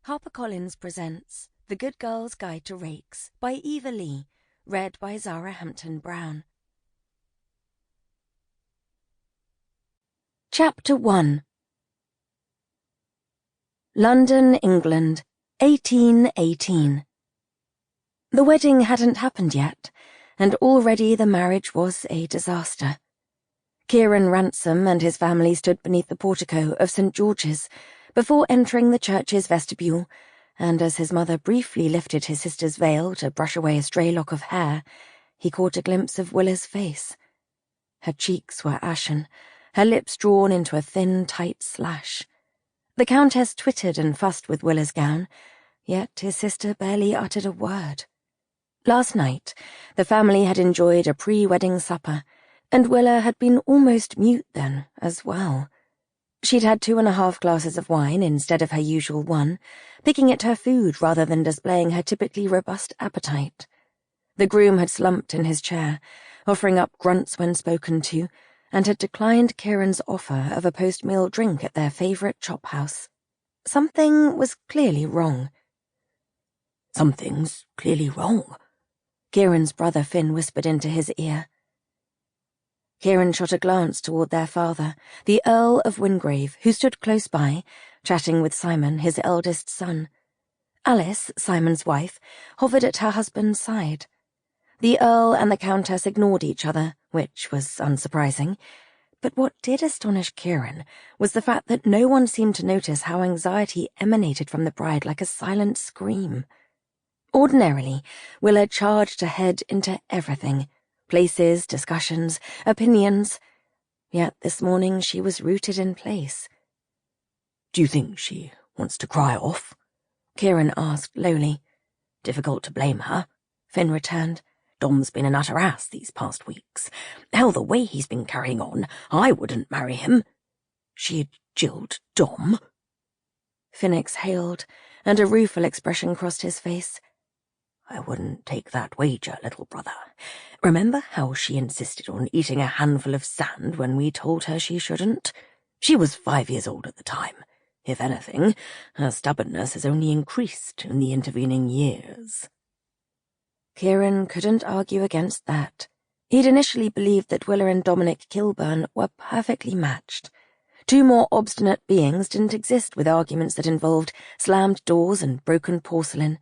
HarperCollins presents The Good Girl's Guide to Rakes by Eva Leigh, read by Zara Hampton-Brown. Chapter 1. London, England, 1818. The wedding hadn't happened yet, and already the marriage was a disaster. Kieran Ransome and his family stood beneath the portico of St. George's before entering the church's vestibule, and as his mother briefly lifted his sister's veil to brush away a stray lock of hair, he caught a glimpse of Willa's face. Her cheeks were ashen, her lips drawn into a thin, tight slash. The Countess twittered and fussed with Willa's gown, yet his sister barely uttered a word. Last night, the family had enjoyed a pre-wedding supper, and Willa had been almost mute then, as well. She'd had 2.5 glasses of wine instead of her usual one, picking at her food rather than displaying her typically robust appetite. The groom had slumped in his chair, offering up grunts when spoken to, and had declined Kieran's offer of a post-meal drink at their favourite chop house. Something was clearly wrong. "Something's clearly wrong," Kieran's brother Finn whispered into his ear. Kieran shot a glance toward their father, the Earl of Wingrave, who stood close by, chatting with Simon, his eldest son. Alice, Simon's wife, hovered at her husband's side. The Earl and the Countess ignored each other, which was unsurprising. But what did astonish Kieran was the fact that no one seemed to notice how anxiety emanated from the bride like a silent scream. Ordinarily, Willa charged ahead into everything. Places, discussions, opinions. Yet this morning she was rooted in place. "Do you think she wants to cry off?" Kieran asked lowly. "Difficult to blame her," Finn returned. "Dom's been an utter ass these past weeks. Hell, the way he's been carrying on, I wouldn't marry him." She'd jilled Dom? Finn exhaled, and a rueful expression crossed his face. "I wouldn't take that wager, little brother. Remember how she insisted on eating a handful of sand when we told her she shouldn't? She was 5 years old at the time. If anything, her stubbornness has only increased in the intervening years." Kieran couldn't argue against that. He'd initially believed that Willa and Dominic Kilburn were perfectly matched. Two more obstinate beings didn't exist with arguments that involved slammed doors and broken porcelain.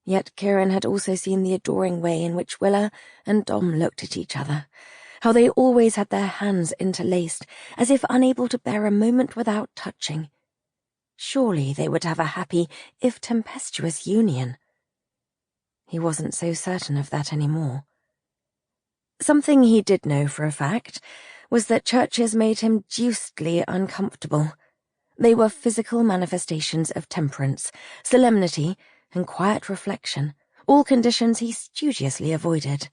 Yet Kieran had also seen the adoring way in which Willa and Dom looked at each other, how they always had their hands interlaced, as if unable to bear a moment without touching. Surely they would have a happy, if tempestuous, union. He wasn't so certain of that anymore. Something he did know for a fact was that churches made him deucedly uncomfortable. They were physical manifestations of temperance, solemnity, and quiet reflection, all conditions he studiously avoided.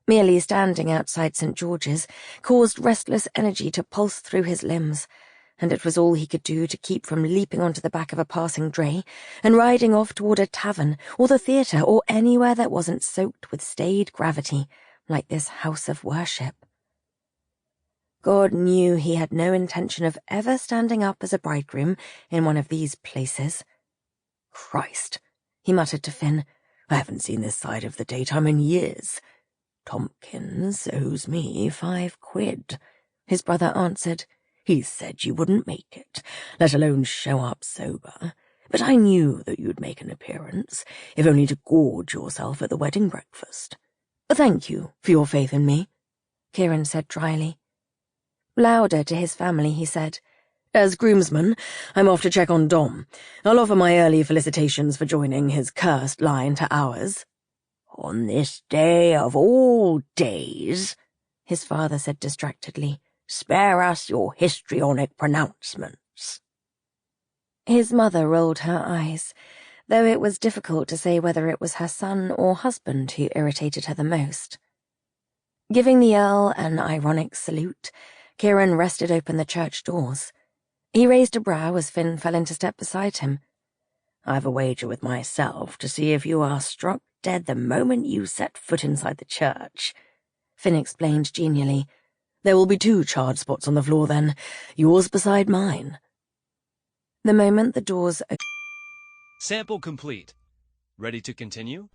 Merely standing outside St. George's caused restless energy to pulse through his limbs, and it was all he could do to keep from leaping onto the back of a passing dray and riding off toward a tavern or the theatre or anywhere that wasn't soaked with staid gravity, like this house of worship. God knew he had no intention of ever standing up as a bridegroom in one of these places. "Christ," he muttered to Finn. "I haven't seen this side of the daytime in years. Tompkins owes me 5 quid, his brother answered. "He said you wouldn't make it, let alone show up sober. But I knew that you'd make an appearance, if only to gorge yourself at the wedding breakfast. Thank you for your faith in me," Kieran said dryly. Louder to his family, he said, "As groomsman, I'm off to check on Dom. I'll offer my early felicitations for joining his cursed line to ours." "On this day of all days," his father said distractedly. "Spare us your histrionic pronouncements." His mother rolled her eyes, though it was difficult to say whether it was her son or husband who irritated her the most. Giving the Earl an ironic salute, Kieran wrested open the church doors. He raised a brow as Finn fell into step beside him. "I've a wager with myself to see if you are struck dead the moment you set foot inside the church," Finn explained genially. "There will be 2 charred spots on the floor then, yours beside mine." The moment the doors opened, Sample complete. Ready to continue?